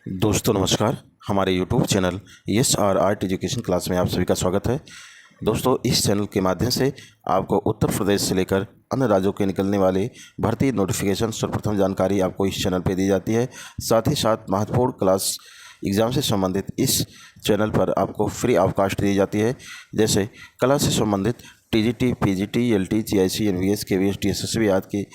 दोस्तों नमस्कार। हमारे YouTube channel S R art education class में आप सभी का स्वागत है। दोस्तों इस चैनल के माध्यम से आपको उत्तर प्रदेश से लेकर अन्य राज्यों के निकलने वाले भर्ती नोटिफिकेशन सर्वप्रथम जानकारी आपको इस चैनल पर दी जाती है। साथ ही साथ महत्वपूर्ण क्लास एग्ज़ाम से संबंधित इस चैनल पर आपको फ्री ऑफकास्ट दी जाती है। जैसे कला से संबंधित TGT, PGT, LT, GIC, NVS, KVS, TSSB आदि की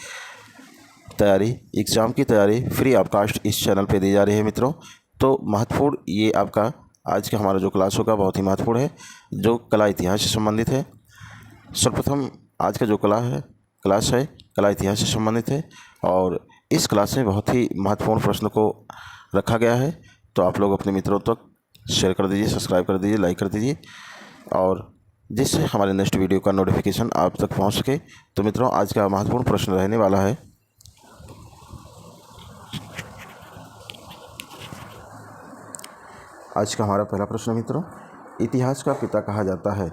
तैयारी, एग्ज़ाम की तैयारी फ्री ऑफकास्ट इस चैनल पे दी जा रही है मित्रों। तो महत्वपूर्ण ये आपका आज का हमारा जो क्लास होगा बहुत ही महत्वपूर्ण है, जो कला इतिहास से संबंधित है। सर्वप्रथम आज का जो क्लास है कला इतिहास से संबंधित है और इस क्लास में बहुत ही महत्वपूर्ण प्रश्न को रखा गया है। तो आप लोग अपने मित्रों तक शेयर कर दीजिए, सब्सक्राइब कर दीजिए, लाइक कर दीजिए और जिससे हमारे नेक्स्ट वीडियो का नोटिफिकेशन आप तक पहुंच सके। तो मित्रों आज का महत्वपूर्ण प्रश्न रहने वाला है, आज का हमारा पहला प्रश्न मित्रों, इतिहास का पिता कहा जाता है।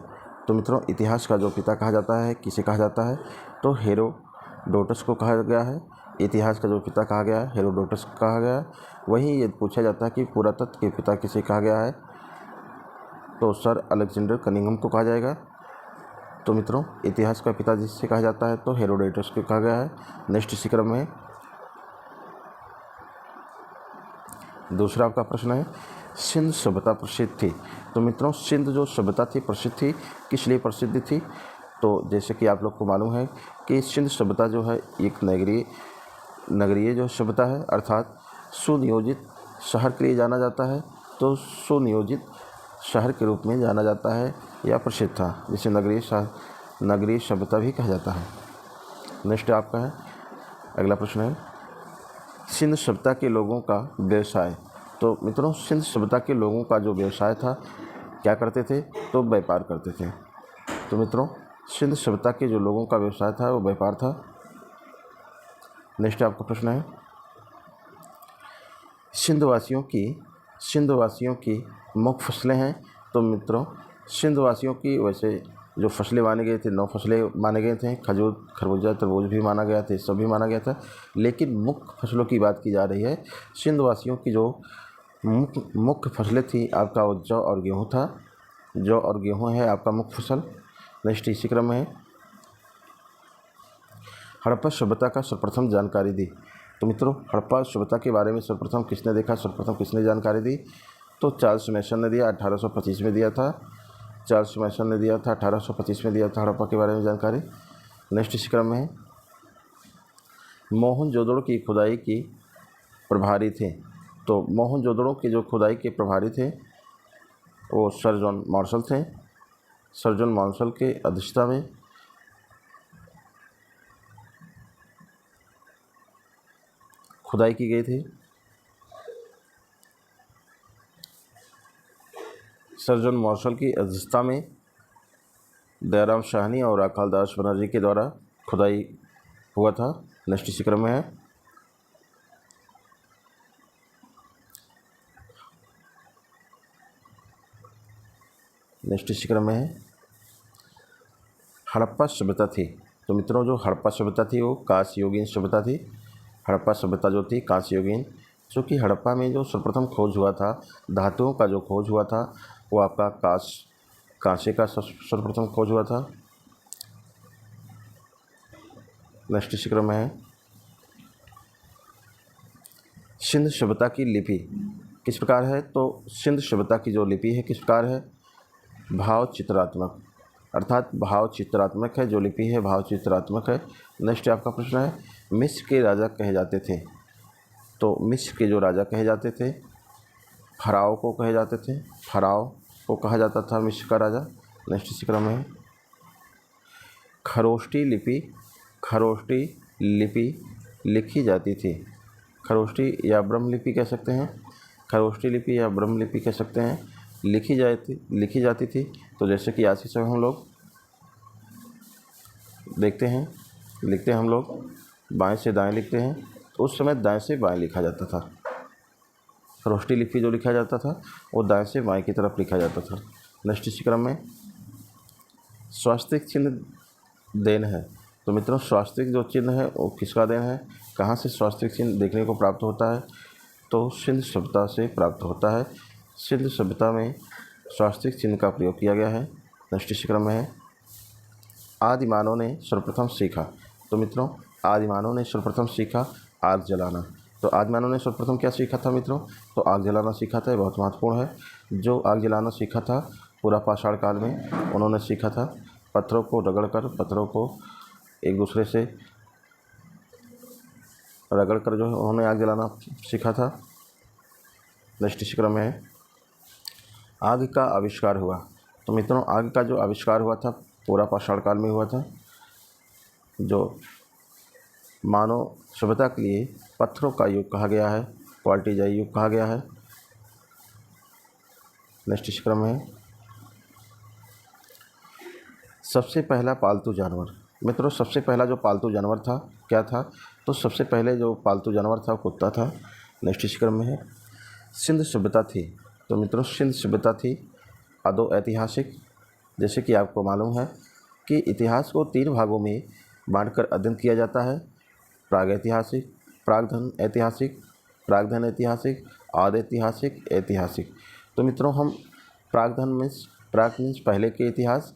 तो मित्रों इतिहास का जो पिता कहा जाता है किसे कहा जाता है? तो हेरोडोटस को कहा गया है। इतिहास का जो पिता कहा गया है हेरोडोटस को कहा गया है। वहीं ये पूछा जाता है कि पुरातत्व के पिता किसे कहा गया है? तो सर अलेक्जेंडर कनिंघम को कहा जाएगा। तो मित्रों इतिहास का पिता जिससे कहा जाता है तो हेरोडोटस को कहा गया है। नेक्स्ट इसी क्रम में दूसरा आपका प्रश्न है, सिंध सभ्यता प्रसिद्ध थी। तो मित्रों सिंध जो सभ्यता थी प्रसिद्ध थी, किस लिए प्रसिद्ध थी? तो जैसे कि आप लोग को मालूम है कि सिंध सभ्यता जो है एक नगरीय जो सभ्यता है, अर्थात सुनियोजित शहर के लिए जाना जाता है। तो सुनियोजित शहर के रूप में जाना जाता है या प्रसिद्ध था, जिसे नगरीय सभ्यता भी कहा जाता है। नेक्स्ट आपका है अगला प्रश्न है, सिंध सभ्यता के लोगों का व्यवसाय। तो मित्रों सिंध सभ्यता के लोगों का जो व्यवसाय था क्या करते थे? तो व्यापार करते थे। तो मित्रों सिंध सभ्यता के जो लोगों का व्यवसाय था वो व्यापार था। नेक्स्ट आपका प्रश्न है, सिंधवासियों की मुख्य फसलें हैं। तो मित्रों सिंधवासियों की वैसे जो फसलें माने गए थे 9 फसलें माने गए थे, खजूर, खरबूजा, तरबूज भी माना गया था, सब भी माना गया था। लेकिन मुख्य फसलों की बात की जा रही है। सिंधवासियों की जो मुख्य फसलें थी आपका वो जौ और गेहूँ था। जौ और गेहूँ है आपका मुख्य फसल। नेक्स्ट इसी क्रम में है, हड़प्पा सभ्यता का सर्वप्रथम जानकारी दी। तो मित्रों हड़प्पा सभ्यता के बारे में सर्वप्रथम किसने देखा, सर्वप्रथम किसने जानकारी दी? तो चार्ल्स मैसन ने दिया, 1825 में दिया था। चार्ल्स मैसन ने दिया था, 1825 में दिया था हड़प्पा के बारे में जानकारी। नेक्स्ट इस क्रम में है, मोहनजोदड़ो की खुदाई की प्रभारी थे। तो मोहनजोदड़ो के जो खुदाई के प्रभारी थे वो सर जॉन मार्शल थे। सर जॉन मार्शल के अध्यक्षता में खुदाई की गई थी। सर जॉन मार्शल की अध्यक्षता में दयाराम साहनी और अकालदास बनर्जी के द्वारा खुदाई हुआ था। नेक्स्ट इसी क्रम में है, नेक्स्ट इसी क्रम में है हड़प्पा सभ्यता थी। तो मित्रों जो हड़प्पा सभ्यता थी वो कांस्ययुगीन सभ्यता थी। हड़प्पा सभ्यता जो थी कांस्ययुगीन, चूँकि हड़प्पा में जो सर्वप्रथम खोज हुआ था, धातुओं का जो खोज हुआ था वो आपका कांसे का सर्वप्रथम खोज हुआ था। नेक्स्ट इसी क्रम में है, सिंध सभ्यता की लिपि किस प्रकार है? तो सिंध सभ्यता की जो लिपि है किस प्रकार है? भाव चित्रात्मक, अर्थात भाव चित्रात्मक है। जो लिपि है भाव चित्रात्मक है। नेक्स्ट आपका प्रश्न है, मिस्र के राजा कहे जाते थे। तो मिस्र के जो राजा कहे जाते थे फराओ को कहे जाते थे, फराओ को कहा जाता था मिस्र का राजा। नेक्स्ट इसी क्रम में खरोष्टी लिपि लिखी जाती थी। खरोष्टी या ब्रह्मलिपि कह सकते हैं, खरोष्टी लिपि या ब्रह्मलिपि कह सकते हैं, लिखी जाती थी। तो जैसे कि आज के समय हम लोग देखते हैं लिखते हैं, हम लोग बाएं से दाएं लिखते हैं, तो उस समय दाएं से बाएं लिखा जाता था। खरोष्टी लिपि जो लिखा जाता था वो दाएं से बाएं की तरफ लिखा जाता था। नेक्स्ट इसी क्रम में स्वास्तिक चिन्ह देन है। तो मित्रों स्वास्तिक जो चिन्ह है वो किसका देन है? कहाँ से स्वास्तिक चिन्ह देखने को प्राप्त होता है? तो सिंध सभ्यता से प्राप्त होता है। सिंध सभ्यता में स्वास्तिक चिन्ह का प्रयोग किया गया है। नेक्स्ट इसी क्रम में है आदि मानव ने सर्वप्रथम सीखा। तो मित्रों आदि मानव ने सर्वप्रथम सीखा आग जलाना। तो आदि मानव ने सर्वप्रथम क्या सीखा था मित्रों? तो आग जलाना सीखा था। ये बहुत महत्वपूर्ण है। जो आग जलाना सीखा था पूरा पाषाण काल में उन्होंने सीखा था। पत्थरों को रगड़कर, पत्थरों को एक दूसरे से रगड़कर जो है उन्होंने आग जलाना सीखा था। नेक्स्ट इसी क्रम में है आग का आविष्कार हुआ। तो मित्रों आग का जो आविष्कार हुआ था पूरा पाषाण काल में हुआ था। जो मानव सभ्यता के लिए पत्थरों का युग कहा गया है, क्वार्टिजाई युग कहा गया है। नेक्स्ट इस क्रम में है सबसे पहला पालतू जानवर। मित्रों सबसे पहला जो पालतू जानवर था क्या था? तो सबसे पहले जो पालतू जानवर था वो कुत्ता था। नेक्स्ट इस क्रम में है सिंध सभ्यता थी। तो मित्रों सिंध सभ्यता थी अदो ऐतिहासिक। जैसे कि आपको मालूम है कि इतिहास को 3 भागों में बांटकर अध्ययन किया जाता है। प्रागैतिहासिक, प्रागधन ऐतिहासिक, प्रागधन ऐतिहासिक, आद ऐतिहासिक, ऐतिहासिक। तो मित्रों हम प्रागधन मीन्स पहले के इतिहास,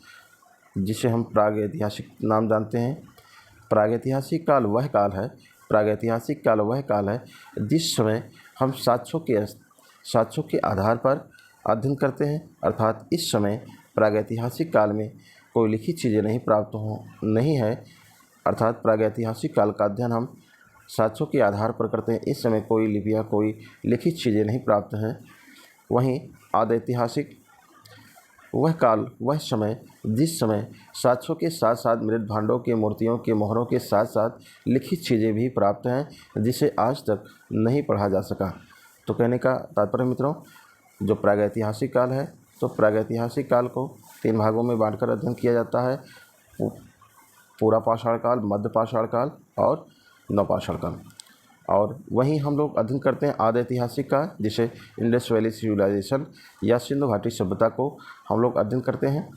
जिसे हम प्रागैतिहासिक नाम जानते हैं। प्रागैतिहासिक काल वह काल है, प्रागैतिहासिक काल वह काल है जिस समय हम साक्ष्यों के आधार पर अध्ययन करते हैं। अर्थात इस समय प्रागैतिहासिक काल में कोई लिखित चीज़ें नहीं है। अर्थात प्रागैतिहासिक काल का अध्ययन हम साक्ष्यों के आधार पर करते हैं। इस समय कोई लिपियाँ, कोई लिखित चीज़ें नहीं प्राप्त हैं। वहीं आदि ऐतिहासिक वह काल, वह समय जिस समय साक्ष्यों के साथ साथ मृत भांडों के, मूर्तियों के, मोहरों के साथ साथ लिखित चीज़ें भी प्राप्त हैं जिसे आज तक नहीं पढ़ा जा सका। तो कहने का तात्पर्य मित्रों जो प्रागैतिहासिक काल है, तो प्रागैतिहासिक काल को 3 भागों में बांटकर अध्ययन किया जाता है। पूरा पाषाण काल, मध्य पाषाण काल और नवपाषाण काल। और वहीं हम लोग अध्ययन करते हैं आदि ऐतिहासिक का, जिसे इंडस वैली सिविलाइजेशन या सिंधु घाटी सभ्यता को हम लोग अध्ययन करते हैं,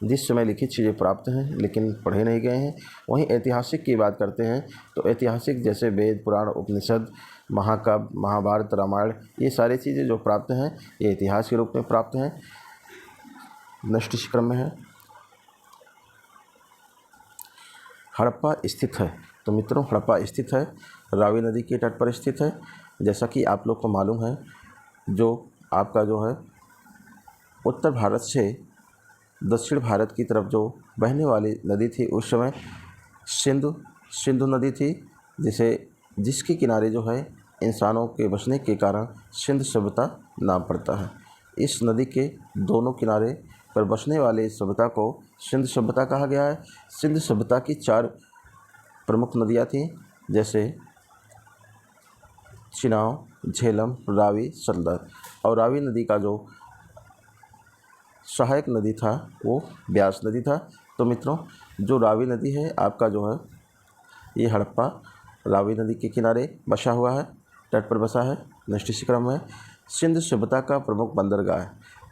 जिस समय लिखित चीज़ें प्राप्त हैं लेकिन पढ़े नहीं गए हैं। वहीं ऐतिहासिक की बात करते हैं तो ऐतिहासिक जैसे वेद, पुराण, उपनिषद, महाकाव्य, महाभारत, रामायण, ये सारी चीज़ें जो प्राप्त हैं ये इतिहास के रूप में प्राप्त हैं। नेक्स्ट इस क्रम में है हड़प्पा स्थित है। तो मित्रों हड़प्पा स्थित है, रावी नदी के तट पर स्थित है। जैसा कि आप लोग को मालूम है जो आपका जो है उत्तर भारत से दक्षिण भारत की तरफ जो बहने वाली नदी थी उस समय सिंधु नदी थी, जिसके किनारे जो है इंसानों के बसने के कारण सिंध सभ्यता नाम पड़ता है। इस नदी के दोनों किनारे पर बसने वाले सभ्यता को सिंध सभ्यता कहा गया है। सिंध सभ्यता की 4 प्रमुख नदियाँ थीं, जैसे चिनाव, झेलम, रावी, सलदर। और रावी नदी का जो सहायक नदी था वो ब्यास नदी था। तो मित्रों जो रावी नदी है आपका जो है ये हड़प्पा रावी नदी के किनारे बसा हुआ है, तट पर बसा है। नेक्स्ट इसी क्रम में सिंधु सभ्यता का प्रमुख बंदरगाह।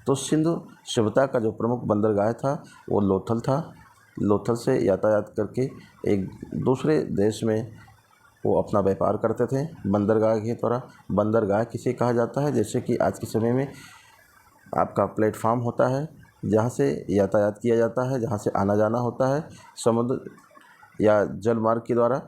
तो सिंधु सभ्यता का जो प्रमुख बंदरगाह था वो लोथल था। लोथल से यातायात करके एक दूसरे देश में वो अपना व्यापार करते थे बंदरगाह के द्वारा। बंदरगाह किसे कहा जाता है? जैसे कि आज के समय में आपका प्लेटफार्म होता है जहाँ से यातायात किया जाता है, जहाँ से आना जाना होता है समुद्र या जल मार्ग के द्वारा,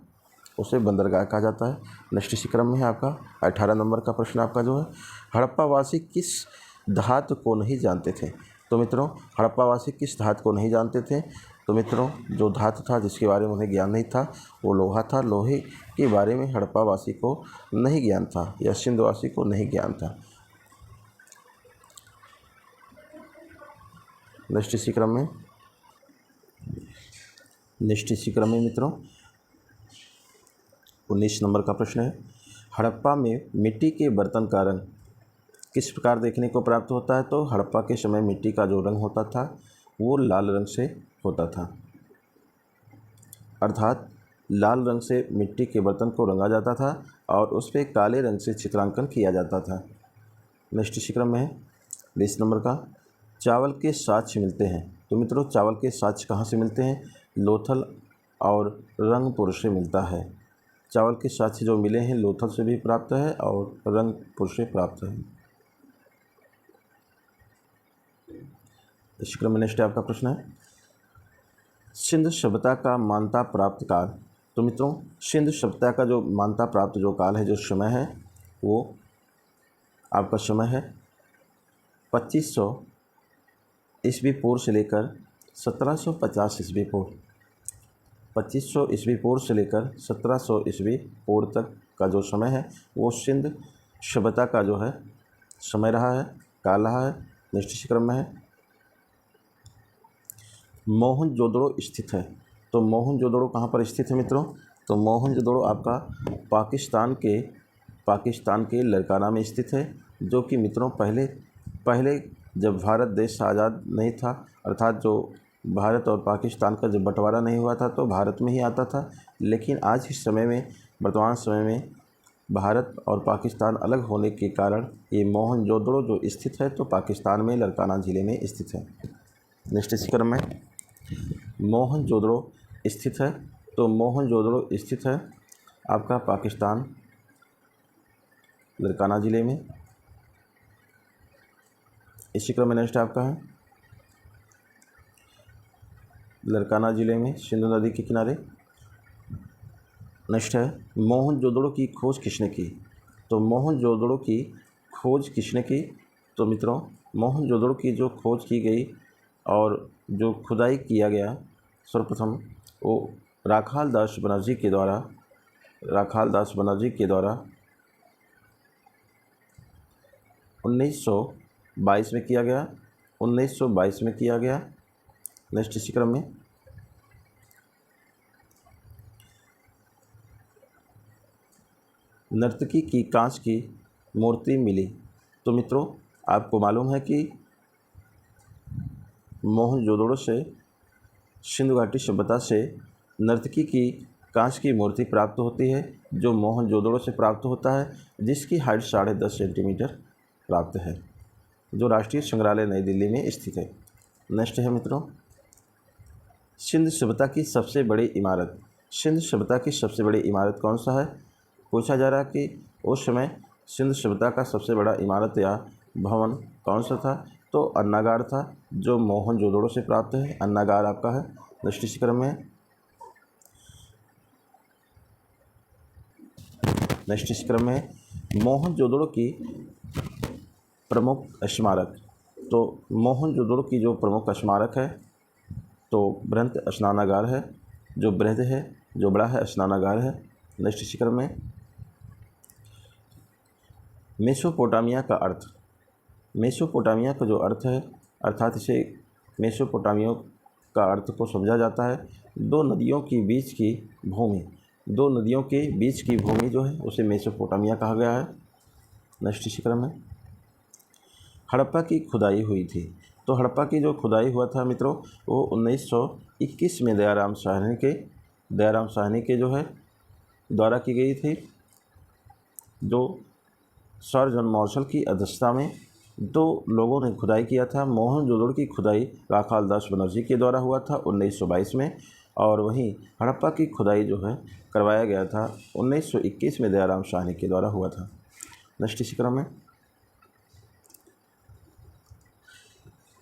उसे बंदरगाह कहा जाता है। नेक्स्ट इसी क्रम में है आपका 18 नंबर का प्रश्न आपका जो है हड़प्पावासी किस धातु को नहीं जानते थे। तो मित्रों हड़प्पावासी किस धातु को नहीं जानते थे? तो मित्रों जो धातु था जिसके बारे में उन्हें ज्ञान नहीं था वो लोहा था। लोहे के बारे में हड़प्पावासी को नहीं ज्ञान था या सिंधवासी को नहीं ज्ञान था। नेक्स्ट इसी क्रम में मित्रों 19 नंबर का प्रश्न है हड़प्पा में मिट्टी के बर्तन का रंग किस प्रकार देखने को प्राप्त होता है। तो हड़प्पा के समय मिट्टी का जो रंग होता था वो लाल रंग से होता था। अर्थात लाल रंग से मिट्टी के बर्तन को रंगा जाता था और उस पर काले रंग से चित्रांकन किया जाता था। नेक्स्ट इसी क्रम में है 20 नंबर का चावल के साक्ष्य मिलते हैं। तो मित्रों चावल के साक्ष्य कहाँ से मिलते हैं? लोथल और रंगपुर से मिलता है। चावल के साथ जो मिले हैं लोथल से भी प्राप्त है और रंगपुर से प्राप्त है। इस क्रम में नेक्स्ट आपका प्रश्न है, सिंधु सभ्यता का मान्यता प्राप्त काल। तो मित्रों, सिंधु सभ्यता का जो मान्यता प्राप्त जो काल है, जो समय है, वो आपका समय है 2500 ईस्वी पूर्व से लेकर 1750 ईस्वी पूर्व। 2500 ईस्वी पूर्व से लेकर 1700 ईस्वी पूर्व तक का जो समय है वो सिंध सभ्यता का जो है समय रहा है, काल रहा है। नेक्स्ट क्रम में है, मोहनजोदड़ो स्थित है। तो मोहनजोदड़ो कहाँ पर स्थित है मित्रों? तो मोहनजोदड़ो आपका पाकिस्तान के लरकाना में स्थित है, जो कि मित्रों पहले जब भारत देश आज़ाद नहीं था, अर्थात जो भारत और पाकिस्तान का जब बंटवारा नहीं हुआ था तो भारत में ही आता था। लेकिन आज इस समय में, वर्तमान समय में भारत और पाकिस्तान अलग होने के कारण ये मोहनजोदड़ो जो स्थित है तो पाकिस्तान में लरकाना ज़िले में स्थित है। नेक्स्ट इस क्रम में मोहनजोदड़ो स्थित है। तो मोहनजोदड़ो स्थित है आपका पाकिस्तान लरकाना ज़िले में। इसी क्रम में नेक्स्ट आपका है, लरकाना ज़िले में सिंधु नदी के किनारे। नेक्स्ट है, मोहनजोदड़ो की खोज किसने की? तो मोहनजोदड़ो की खोज किसने की? तो मित्रों, मोहनजोदड़ो की जो खोज की गई और जो खुदाई किया गया सर्वप्रथम वो राखाल दास बनर्जी के द्वारा 1922 में किया गया। 1922 में किया गया। नेक्स्ट इसी क्रम में नर्तकी की कांच की मूर्ति मिली। तो मित्रों, आपको मालूम है कि मोहनजोदड़ो से सिंधु घाटी सभ्यता से नर्तकी की कांच की मूर्ति प्राप्त होती है, जो मोहनजोदड़ो से प्राप्त होता है, जिसकी हाइट 10.5 सेंटीमीटर प्राप्त है, जो राष्ट्रीय संग्रहालय नई दिल्ली में स्थित है। नेक्स्ट है मित्रों, सिंधु सभ्यता की सबसे बड़ी इमारत। सिंधु सभ्यता की सबसे बड़ी इमारत कौन सा है? पूछा जा रहा है कि उस समय सिंधु सभ्यता का सबसे बड़ा इमारत या भवन कौन सा था? तो अन्नागार था, जो मोहनजोदड़ो से प्राप्त है। अन्नागार आपका है। नेक्स्ट इस क्रम में मोहनजोदड़ो की प्रमुख स्मारक। तो मोहनजोदड़ो की जो प्रमुख स्मारक है तो बृहत स्नानागार है, जो बृहद है, जो बड़ा है, स्नानागार है। नेक्स्ट इस क्रम में मेसोपोटामिया का अर्थ। मेसोपोटामिया का जो अर्थ है, अर्थात इसे मेसोपोटामिया का अर्थ को समझा जाता है दो नदियों के बीच की भूमि। दो नदियों के बीच की भूमि जो है उसे मेसोपोटामिया कहा गया है। नेक्स्ट इसी क्रम में हड़प्पा की खुदाई हुई थी। तो हड़प्पा की जो खुदाई हुआ था मित्रों वो 1921 में दयाराम साहनी के जो है द्वारा की गई थी, जो सर जॉन मार्शल की अध्यक्षता में दो लोगों ने खुदाई किया था। मोहनजोदड़ो की खुदाई राखाल दास बनर्जी के द्वारा हुआ था 1922 में, और वहीं हड़प्पा की खुदाई जो है करवाया गया था 1921 में दयाराम साहनी के द्वारा हुआ था। नेक्स्ट इसी क्रम में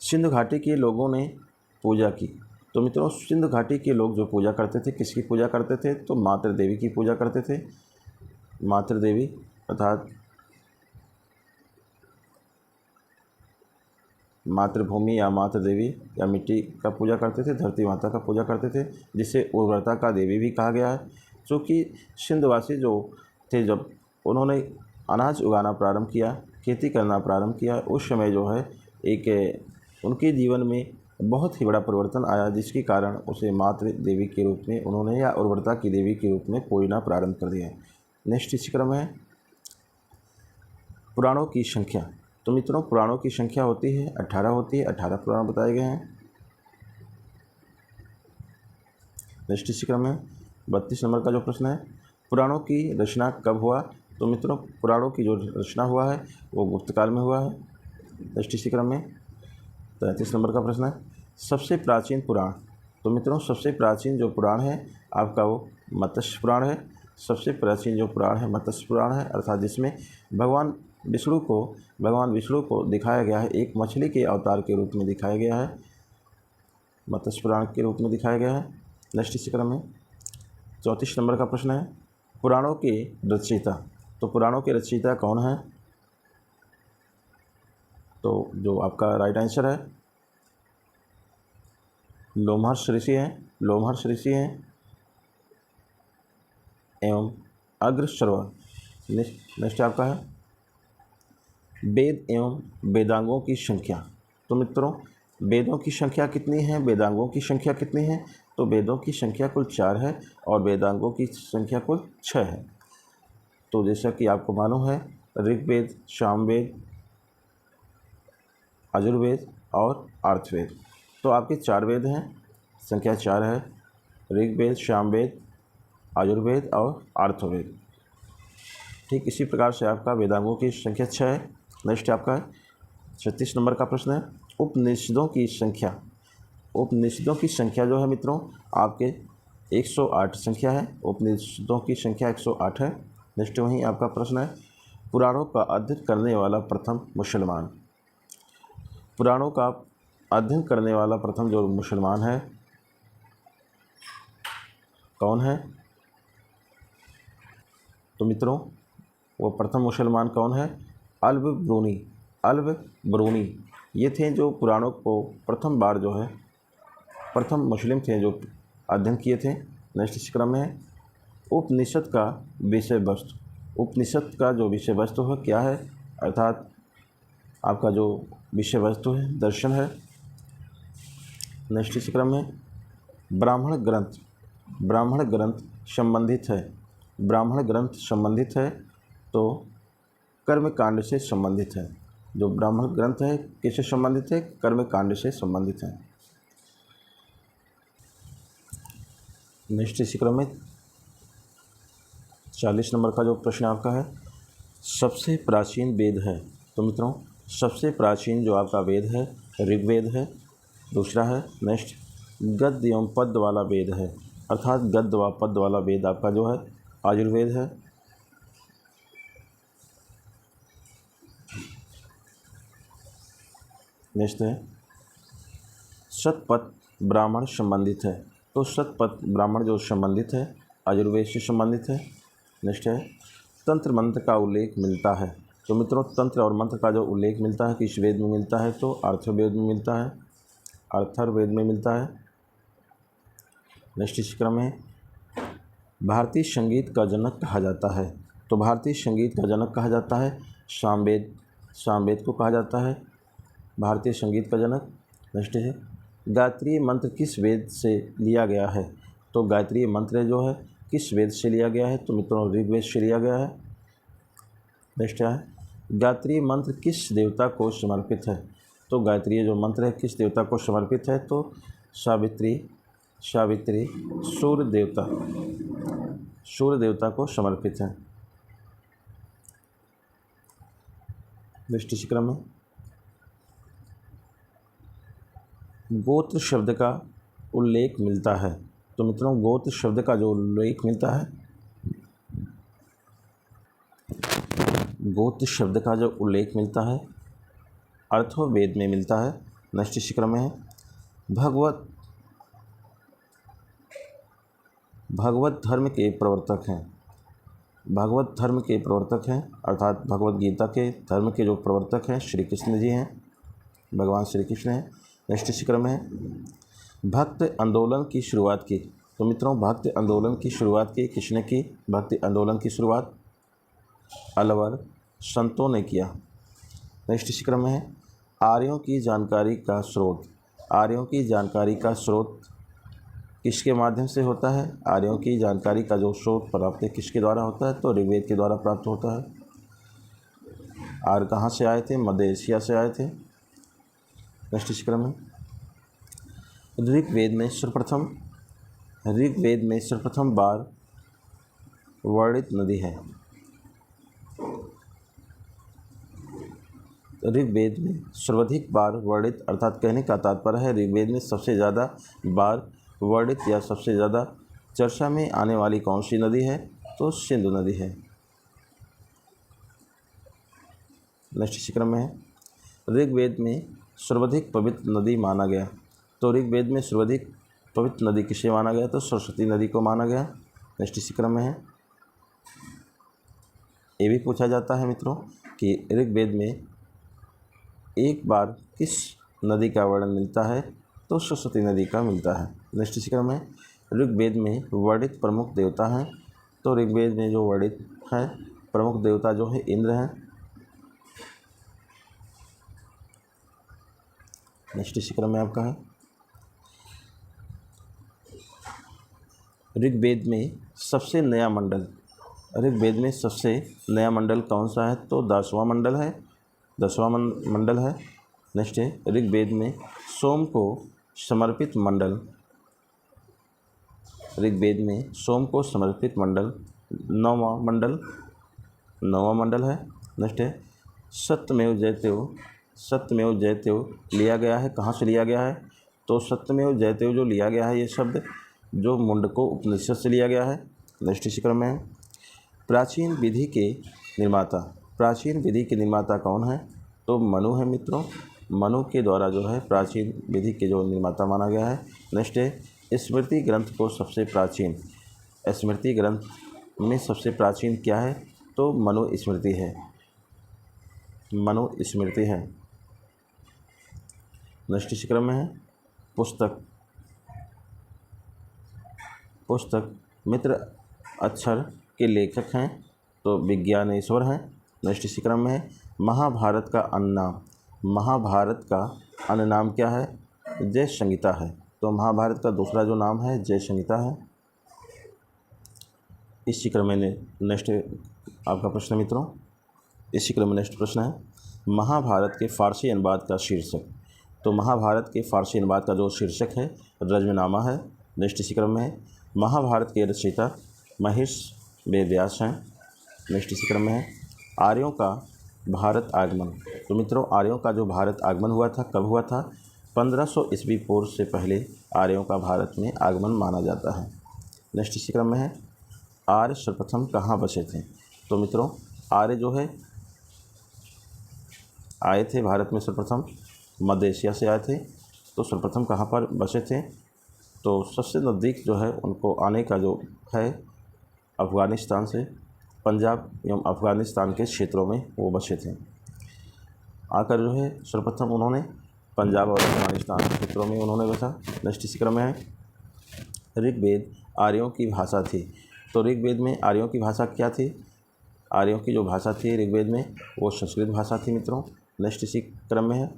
सिंधु घाटी के लोगों ने पूजा की। तो मित्रों, सिंधु घाटी के लोग जो पूजा करते थे, किसकी पूजा करते थे? तो मातृ देवी की पूजा करते थे। मातृ देवी अर्थात मातृभूमि या मातृ देवी या मिट्टी का पूजा करते थे, धरती माता का पूजा करते थे, जिसे उर्वरता का देवी भी कहा गया है। क्योंकि सिंधवासी जो थे, जब उन्होंने अनाज उगाना प्रारंभ किया, खेती करना प्रारंभ किया, उस समय जो है एक उनके जीवन में बहुत ही बड़ा परिवर्तन आया, जिसके कारण उसे मातृ देवी के रूप में उन्होंने या उर्वरता की देवी के रूप में पूजना प्रारंभ कर दिया। नेक्स्ट इसी क्रम है पुराणों की संख्या। तो मित्रों, पुराणों की संख्या होती है 18 होती है, 18 पुराण बताए गए हैं। नेक्स्ट इसी क्रम में 32 नंबर का जो प्रश्न है, पुराणों की रचना कब हुआ? तो मित्रों, पुराणों की जो रचना हुआ है वो गुप्त काल में हुआ है। नेक्स्ट इसी क्रम में 33 नंबर का प्रश्न है, सबसे प्राचीन पुराण। तो मित्रों, सबसे प्राचीन जो पुराण है आपका वो मत्स्य पुराण है। सबसे प्राचीन जो पुराण है मत्स्य पुराण है, अर्थात जिसमें भगवान विष्णु को दिखाया गया है, एक मछली के अवतार के रूप में दिखाया गया है, मत्स्य पुराण के रूप में दिखाया गया है। नेक्स्ट इसी क्रम में 34 नंबर का प्रश्न है, पुराणों के रचयिता। तो पुराणों के रचयिता कौन है? तो जो आपका राइट आंसर है लोमहर्षि ऋषि हैं एवं अग्रश्रवा। नेक्स्ट आपका है वेद एवं वेदांगों की संख्या। तो मित्रों वेदों की संख्या कितनी है, वेदांगों की संख्या कितनी है? तो वेदों की संख्या कुल 4 है और वेदांगों की संख्या कुल 6 है। तो जैसा कि आपको मालूम है ऋग्वेद, सामवेद, यजुर्वेद और अर्थवेद। तो आपके 4 वेद हैं, संख्या 4 है, ऋग्वेद, सामवेद, यजुर्वेद और अर्थवेद। ठीक इसी प्रकार से आपका वेदांगों की संख्या 6 है। नेक्स्ट आपका 36 नंबर का प्रश्न है उपनिषदों की संख्या। उपनिषदों की संख्या जो है मित्रों आपके 108 संख्या है, उपनिषदों की संख्या 108 है। नेक्स्ट वहीं आपका प्रश्न है पुराणों का अध्ययन करने वाला प्रथम मुसलमान। पुराणों का अध्ययन करने वाला प्रथम जो मुसलमान है कौन है? तो मित्रों वो प्रथम मुसलमान कौन है? अल्ब-ब्रूनी ये थे जो पुराणों को प्रथम बार जो है प्रथम मुस्लिम थे जो अध्ययन किए थे। नेक्स्ट इस क्रम में उपनिषद का विषय वस्तु। उपनिषद का जो विषय वस्तु है क्या है? अर्थात आपका जो विषय वस्तु है दर्शन है। नेक्स्ट इस क्रम में ब्राह्मण ग्रंथ संबंधित है। ब्राह्मण ग्रंथ संबंधित है तो कर्म कांड से संबंधित है। जो ब्राह्मण ग्रंथ है किससे संबंधित है? कर्म कांड से संबंधित है। नेक्स्ट इसी क्रम में 40 नंबर का जो प्रश्न आपका है सबसे प्राचीन वेद है। तो मित्रों सबसे प्राचीन जो आपका वेद है ऋग्वेद है। दूसरा है नेक्स्ट गद्य एवं पद्य वाला वेद है, अर्थात गद्य व पद्य वाला वेद आपका जो है यजुर्वेद है। नेक्स्ट है शतपथ ब्राह्मण संबंधित है। तो शतपथ ब्राह्मण जो संबंधित है यजुर्वेद से संबंधित है। नेक्स्ट है तंत्र मंत्र का उल्लेख मिलता है। तो मित्रों तंत्र और मंत्र का जो उल्लेख मिलता है किस वेद में मिलता है? तो अर्थवेद में मिलता है, अर्थर्ववेद में मिलता है। नेक्स्ट इस क्रम में भारतीय संगीत का जनक कहा जाता है। तो भारतीय संगीत का जनक कहा जाता है सामवेद को कहा जाता है भारतीय संगीत का जनक। नेक्स्ट है गायत्री मंत्र किस वेद से लिया गया है? तो गायत्री मंत्र जो है किस वेद से लिया गया है? तो मित्रों ऋग्वेद से लिया गया है। नेक्स्ट है गायत्री मंत्र किस देवता को समर्पित है? तो गायत्री जो मंत्र है किस देवता को समर्पित है? तो सावित्री सूर्य देवता को समर्पित है। नेक्स्ट इसी क्रम में गोत्र शब्द का उल्लेख मिलता है। तो मित्रों गोत्र शब्द का जो उल्लेख मिलता है गोत्र शब्द का जो उल्लेख मिलता है अर्थवेद में मिलता है। नेक्स्ट इसी क्रम में है भगवत धर्म के प्रवर्तक हैं। भगवत धर्म के प्रवर्तक हैं अर्थात भगवत गीता के धर्म के जो प्रवर्तक हैं श्री कृष्ण जी हैं, भगवान श्री कृष्ण हैं। नेक्स्ट इसी क्रम में है भक्त आंदोलन की शुरुआत की। तो मित्रों भक्ति आंदोलन की शुरुआत की किसने की? भक्ति आंदोलन की शुरुआत अलवर संतों ने किया। नेक्स्ट इसी क्रम में है आर्यों की जानकारी का स्रोत। आर्यों की जानकारी का स्रोत किसके माध्यम से होता है? आर्यों की जानकारी का जो स्रोत प्राप्त है किसके द्वारा होता है? तो ऋग्वेद के द्वारा प्राप्त होता है। आर्य कहाँ से आए थे? मध्य एशिया से आए थे। नेक्स्ट इस क्रम में ऋग्वेद में सर्वप्रथम बार वर्णित नदी है। ऋग्वेद में सर्वाधिक बार वर्णित अर्थात कहने का तात्पर्य है ऋग्वेद में सबसे ज़्यादा बार वर्णित या सबसे ज़्यादा चर्चा में आने वाली कौन सी नदी है? तो सिंधु नदी है। नेक्स्ट इसी क्रम में है, ऋग्वेद में सर्वाधिक पवित्र नदी माना गया। तो ऋग्वेद में सर्वाधिक पवित्र नदी किसे माना गया? तो सरस्वती नदी को माना गया। नेक्स्ट इसी क्रम में है, ये भी पूछा जाता है मित्रों कि ऋग्वेद में एक बार किस नदी का वर्णन मिलता है? तो सरस्वती नदी का मिलता है। नेक्स्ट इसी क्रम में, ऋग्वेद में वर्णित प्रमुख देवता हैं। तो ऋग्वेद में जो वर्णित है प्रमुख देवता जो है इंद्र हैं। नेक्स्ट इसी क्रम में आपका है, ऋग्वेद में सबसे नया मंडल, ऋग्वेद में सबसे नया मंडल कौन सा है? तो 10वां मंडल है, 10वां मंडल है। नेक्स्ट है, ऋग्वेद में सोम को समर्पित मंडल, ऋग्वेद में सोम को समर्पित मंडल 9वां मंडल है। नेक्स्ट है, सत्यमेव जयतेव लिया गया है, कहाँ से लिया गया है? तो सत्यमेव जयतेव जो लिया गया है ये शब्द जो मुंडको उपनिषद से लिया गया है। नेक्स्ट इसी क्रम में है, प्राचीन विधि के निर्माता कौन है? तो मनु है मित्रों, मनु के द्वारा जो है प्राचीन विधि के जो निर्माता माना गया है। नेक्स्ट है, स्मृति ग्रंथ को सबसे प्राचीन, स्मृति ग्रंथ में सबसे प्राचीन क्या है? तो मनुस्मृति है, मनुस्मृति है। नेक्स्ट इसी क्रम में है, पुस्तक मित्र अक्षर के लेखक हैं तो विज्ञानेश्वर हैं। नेक्स्ट इसी क्रम में है, महाभारत का अन्य नाम क्या है? जय संहिता है। तो महाभारत का दूसरा जो नाम है जय संहिता है। इसी क्रम में नेक्स्ट आपका प्रश्न मित्रों, इसी क्रम में नेक्स्ट प्रश्न है, महाभारत के फारसी अनुवाद का शीर्षक। तो महाभारत के फारसी अनुवाद का जो शीर्षक है रजमनामा है। नेक्स्ट इसी क्रम में है, महाभारत के रचयिता महर्षि वेदव्यास हैं। नेक्स्ट इसी क्रम में है, आर्यों का भारत आगमन। तो मित्रों आर्यों का जो भारत आगमन हुआ था कब हुआ था? 1500 ईस्वी पूर्व से पहले आर्यों का भारत में आगमन माना जाता है। नेक्स्ट इसी क्रम में है, आर्य सर्वप्रथम कहाँ बसे थे? तो मित्रों आर्य जो है आए थे भारत में सर्वप्रथम मध्य एशिया से आए थे। तो सर्वप्रथम कहाँ पर बसे थे? तो सबसे नज़दीक जो है उनको आने का जो है अफ़गानिस्तान से, पंजाब एवं अफ़गानिस्तान के क्षेत्रों में वो बसे थे। आकर जो है सर्वप्रथम उन्होंने पंजाब और अफ़गानिस्तान के क्षेत्रों में उन्होंने बसा। नेक्स्ट इसी क्रम में है, ऋग्वेद आर्यों की भाषा थी। तो ऋग्वेद में आर्यों की भाषा क्या थी? आर्यों की जो भाषा थी ऋग्वेद में वो संस्कृत भाषा थी मित्रों। नेक्स्ट इसी क्रम में है,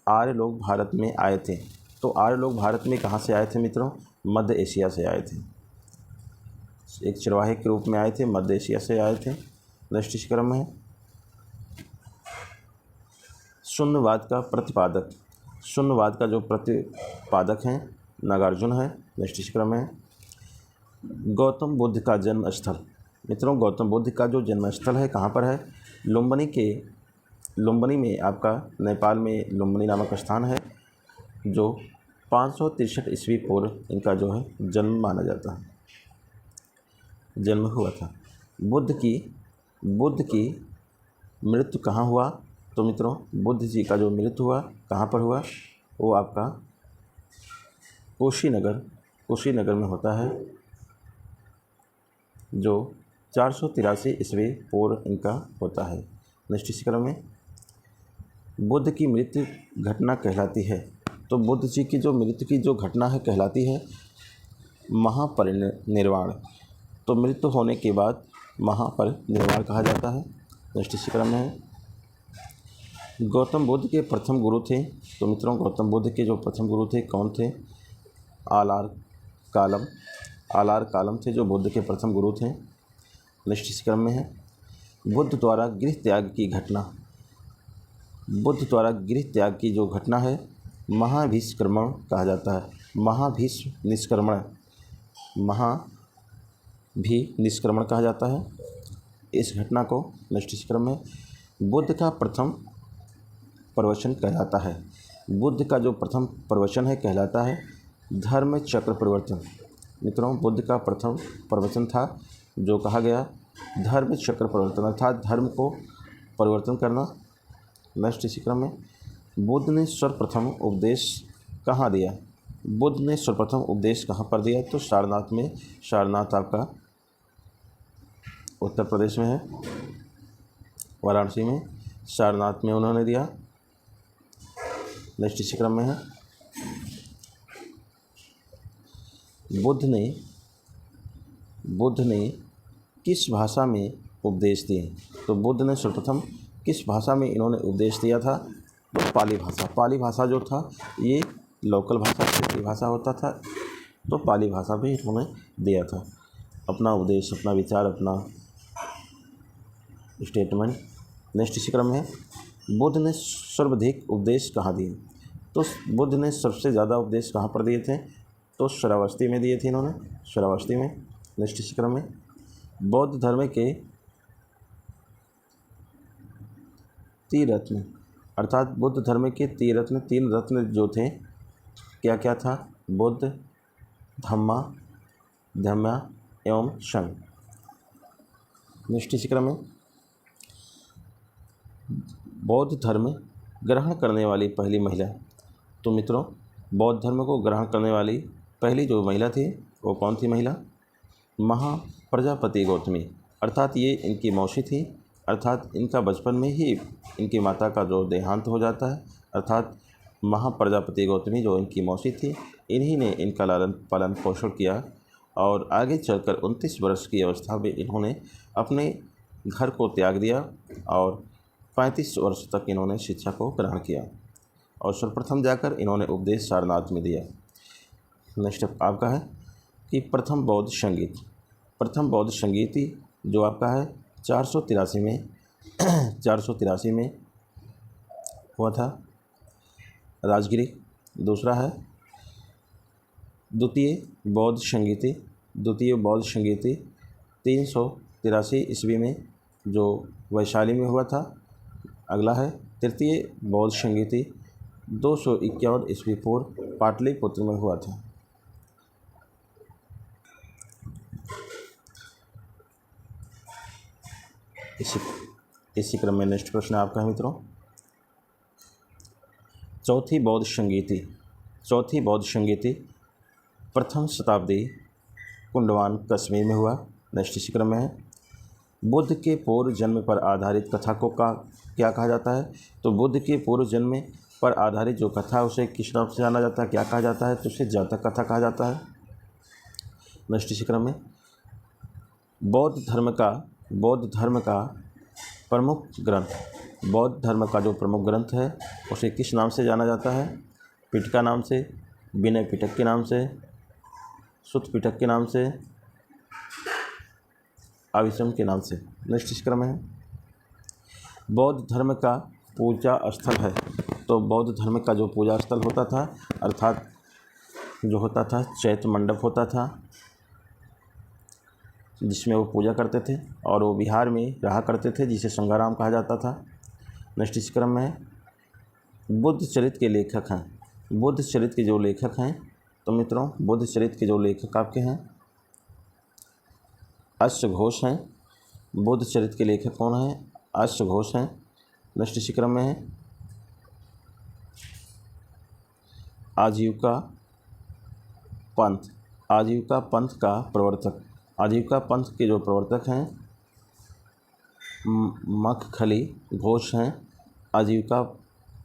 आर्य लोग भारत में आए थे। तो आर्य लोग भारत में कहाँ से आए थे मित्रों? मध्य एशिया से आए थे, एक चरवाहे के रूप में आए थे, मध्य एशिया से आए थे। नेक्स्ट इसी क्रम में है, शून्यवाद का जो प्रतिपादक हैं नागार्जुन है। नेक्स्ट इसी क्रम में है, गौतम बुद्ध का जन्म स्थल। मित्रों गौतम बुद्ध का जो जन्म स्थल है कहाँ पर है? लुम्बिनी में आपका नेपाल में लुम्बिनी नामक स्थान है जो 563 ईस्वी पूर्व इनका जो है जन्म माना जाता है, जन्म हुआ था। बुद्ध की मृत्यु कहाँ हुआ? तो मित्रों बुद्ध जी का जो मृत्यु हुआ कहाँ पर हुआ? वो आपका कुशीनगर में होता है जो 483 ईस्वी पूर्व इनका होता है। नेक्स्ट इसी क्रम में, बुद्ध की मृत्यु घटना कहलाती है। तो बुद्ध जी की जो मृत्यु की जो घटना है कहलाती है महापरिनिर्वाण। तो मृत्यु होने के बाद महापरिनिर्वाण कहा जाता है। नेक्स्ट इसी क्रम में है, गौतम बुद्ध के प्रथम गुरु थे। तो मित्रों गौतम बुद्ध के जो प्रथम गुरु थे कौन थे? आलार कालम थे जो बुद्ध के प्रथम गुरु थे। नेक्स्ट इस क्रम में है, बुद्ध द्वारा गृह त्याग की जो घटना है महाभिष्क्रमण कहा जाता है। महाभिनिष्क्रमण कहा जाता है इस घटना को। नेक्स्ट इस क्रम में, बुद्ध का प्रथम प्रवचन कहलाता है। बुद्ध का जो प्रथम प्रवचन है कहलाता है धर्म चक्र परिवर्तन। मित्रों बुद्ध का प्रथम प्रवचन था जो कहा गया धर्म चक्र परिवर्तन, अर्थात धर्म को परिवर्तन करना। नेक्स्ट इसी क्रम में बुद्ध ने सर्वप्रथम उपदेश कहाँ दिया? बुद्ध ने सर्वप्रथम उपदेश कहाँ पर दिया? तो सारनाथ में। सारनाथ आपका उत्तर प्रदेश में है, वाराणसी में सारनाथ में उन्होंने दिया। नेक्स्ट इसी क्रम में है बुद्ध ने किस भाषा में उपदेश दिए? तो बुद्ध ने सर्वप्रथम किस भाषा में इन्होंने उपदेश दिया था? तो पाली भाषा। पाली भाषा जो था ये लोकल भाषा, क्षेत्रीय भाषा होता था, तो पाली भाषा भी इन्होंने दिया था अपना उपदेश, अपना विचार, अपना स्टेटमेंट। नेक्स्ट इसी क्रम में बुद्ध ने सर्वाधिक उपदेश कहाँ दिए? तो बुद्ध ने सबसे ज़्यादा उपदेश कहाँ पर दिए थे? तो श्रावस्ती में दिए थे इन्होंने, श्रावस्ती में। नेक्स्ट इसी क्रम में बौद्ध धर्म के त्रिरत्न, अर्थात बुद्ध धर्म के त्रिरत्न, 3 रत्न जो थे क्या क्या था? बुद्ध, धम्मा एवं संघ। नेक्स्ट इसी क्रम में बौद्ध धर्म ग्रहण करने वाली पहली महिला। तो मित्रों, बौद्ध धर्म को ग्रहण करने वाली पहली जो महिला थी वो कौन थी महिला? महाप्रजापति गौतमी, अर्थात ये इनकी मौसी थी, अर्थात इनका बचपन में ही इनकी माता का जो देहांत हो जाता है, अर्थात महाप्रजापति गौतमी जो इनकी मौसी थी, इन्हीं ने इनका लालन पालन पोषण किया और आगे चलकर 29 वर्ष की अवस्था में इन्होंने अपने घर को त्याग दिया और 35 वर्ष तक इन्होंने शिक्षा को ग्रहण किया और सर्वप्रथम जाकर इन्होंने उपदेश सारनाथ में दिया। नेक्स्ट आपका है कि प्रथम बौद्ध संगीत। प्रथम बौद्ध संगीत जो आपका है 483 में हुआ था राजगिरी। दूसरा है द्वितीय बौद्ध संगीत 383 ईस्वी में जो वैशाली में हुआ था। अगला है तृतीय बौद्ध संगीत 251 ईस्वी पूर्व पाटलिपुत्र में हुआ था। इसी क्रम में नेक्स्ट प्रश्न आपका है मित्रों, चौथी बौद्ध संगीति प्रथम शताब्दी कुंडवान कश्मीर में हुआ। नेक्स्ट इसी क्रम में है बुद्ध के पूर्व जन्म पर आधारित कथा को क्या कहा जाता है? तो बुद्ध के पूर्व जन्म पर आधारित जो कथा है उसे किस नाम से जाना जाता है, क्या कहा जाता है? तो उसे जातक कथा कहा जाता है। नेक्स्ट इसी क्रम में बौद्ध धर्म का प्रमुख ग्रंथ, बौद्ध धर्म का जो प्रमुख ग्रंथ है उसे किस नाम से जाना जाता है? पिटका नाम से, विनय पिटक के नाम से, सुत्त पिटक के नाम से, आविशम के नाम से। नेक्स्ट इस क्रम में है बौद्ध धर्म का पूजा स्थल है। तो बौद्ध धर्म का जो पूजा स्थल होता था, अर्थात जो होता था चैत्य मंडप होता था जिसमें वो पूजा करते थे और वो बिहार में रहा करते थे, जिसे संगाराम कहा जाता था। नेक्स्ट इस क्रम में बुद्ध चरित्र के लेखक हैं। बुद्ध चरित्र के जो लेखक हैं, तो मित्रों बुद्ध चरित्र के जो लेखक आपके हैं अश्वघोष हैं। बुद्ध चरित्र के लेखक कौन हैं? अश्वघोष हैं। नेक्स्ट इसी क्रम में है आजीविका पंथ का प्रवर्तक, आजीविका पंथ के जो प्रवर्तक हैं मखखली घोष हैं। आजीविका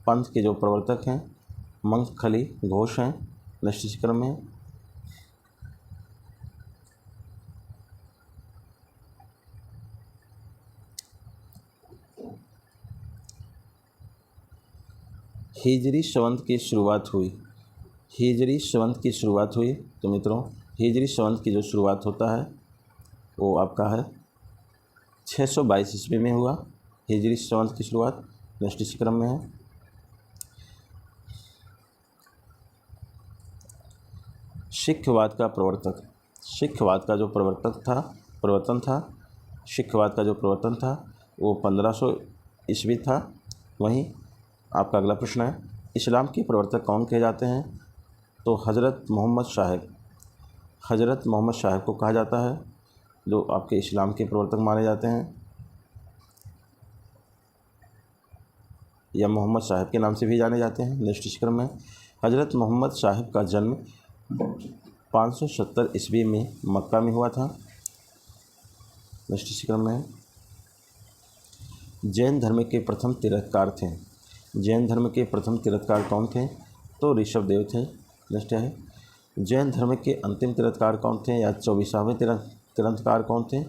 पंथ के जो प्रवर्तक हैं मखखली घोष हैं। नेक्स्ट इस क्रम में हिजरी संवत की शुरुआत हुई। तो मित्रों हिजरी संवत की जो शुरुआत होता है वो आपका है 622 ईस्वी में हुआ हिजरी संवत की शुरुआत। नेक्स्ट इस क्रम में है सिखवाद का जो प्रवर्तन था वो 1500 ईस्वी था। वहीं आपका अगला प्रश्न है इस्लाम के प्रवर्तक कौन कहे जाते हैं? तो हज़रत मोहम्मद साहब को कहा जाता है। जो आपके इस्लाम के प्रवर्तक माने जाते हैं, या मोहम्मद साहिब के नाम से भी जाने जाते हैं। नेक्स्ट इस क्रम में हज़रत मोहम्मद साहिब का जन्म 570 ईस्वी में मक्का में हुआ था। नेक्स्ट इस क्रम में जैन धर्म के प्रथम तीर्थकार थे। जैन धर्म के प्रथम तीर्थकार कौन थे? तो ऋषभदेव थे। नेक्स्ट है जैन धर्म के अंतिम तीर्थकार कौन थे या 24वें तीर्थकार कौन थे?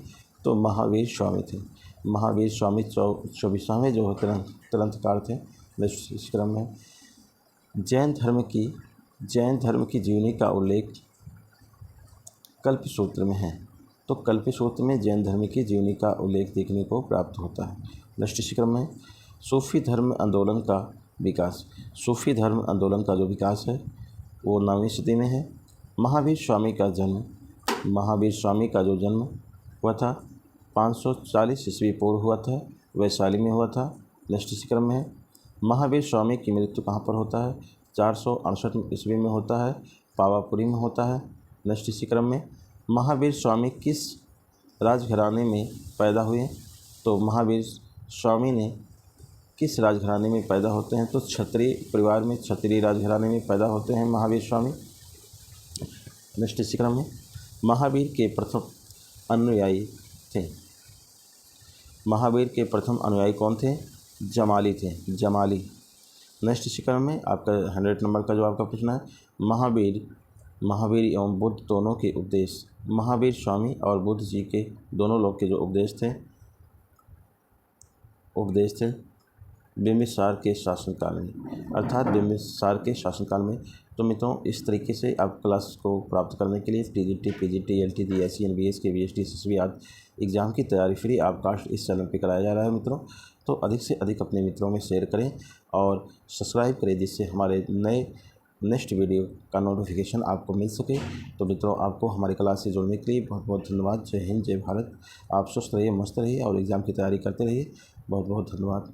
तो महावीर स्वामी थे। महावीर स्वामी 24वें जो तीर्थकार थे। नेक्स्ट इस क्रम में जैन धर्म की जीवनी का उल्लेख कल्प सूत्र में है। तो कल्प सूत्र में जैन धर्म की जीवनी का उल्लेख देखने को प्राप्त होता है। नेक्स्ट इस क्रम में सूफी धर्म आंदोलन का विकास। सूफी धर्म आंदोलन का जो विकास है वो 9वीं सदी में है। महावीर स्वामी का जो जन्म हुआ था 540 ईस्वी पूर्व हुआ था, वैशाली में हुआ था। नेक्स्ट इस क्रम में महावीर स्वामी की मृत्यु कहाँ पर होता है? 468 ईस्वी में होता है, पावापुरी में होता है। नेक्स्ट इसी क्रम में महावीर स्वामी किस राजघराने में पैदा हुए? तो महावीर स्वामी ने किस राजघराने में पैदा होते हैं? तो क्षत्रिय परिवार में, क्षत्रिय राजघराने में पैदा होते हैं महावीर स्वामी। नेक्स्ट इसी क्रम में महावीर के प्रथम अनुयायी थे। महावीर के प्रथम अनुयायी कौन थे? जमाली थे, जमाली। नेक्स्ट इसी क्रम में आपका 100 नंबर का जो आपका पूछना है महावीर एवं बुद्ध दोनों के उपदेश। महावीर स्वामी और बुद्ध जी के दोनों लोग के जो उपदेश थे बिंबिसार के शासनकाल में, अर्थात बिंबिसार के शासनकाल में। तो मित्रों इस तरीके से आप क्लास को प्राप्त करने के लिए TGT, PGT, LTG, SC, NBS, KVST, SSB आदि एग्ज़ाम की तैयारी फ्री आपकास्ट इस चैनल पे कराया जा रहा है मित्रों। तो अधिक से अधिक अपने मित्रों में शेयर करें और सब्सक्राइब करें, जिससे हमारे नए नेक्स्ट वीडियो का नोटिफिकेशन आपको मिल सके। तो मित्रों आपको हमारी क्लास से जुड़ने के लिए बहुत बहुत धन्यवाद। जय हिंद, जय भारत। आप स्वस्थ रहिए, मस्त रहिए और एग्ज़ाम की तैयारी करते रहिए। बहुत बहुत धन्यवाद।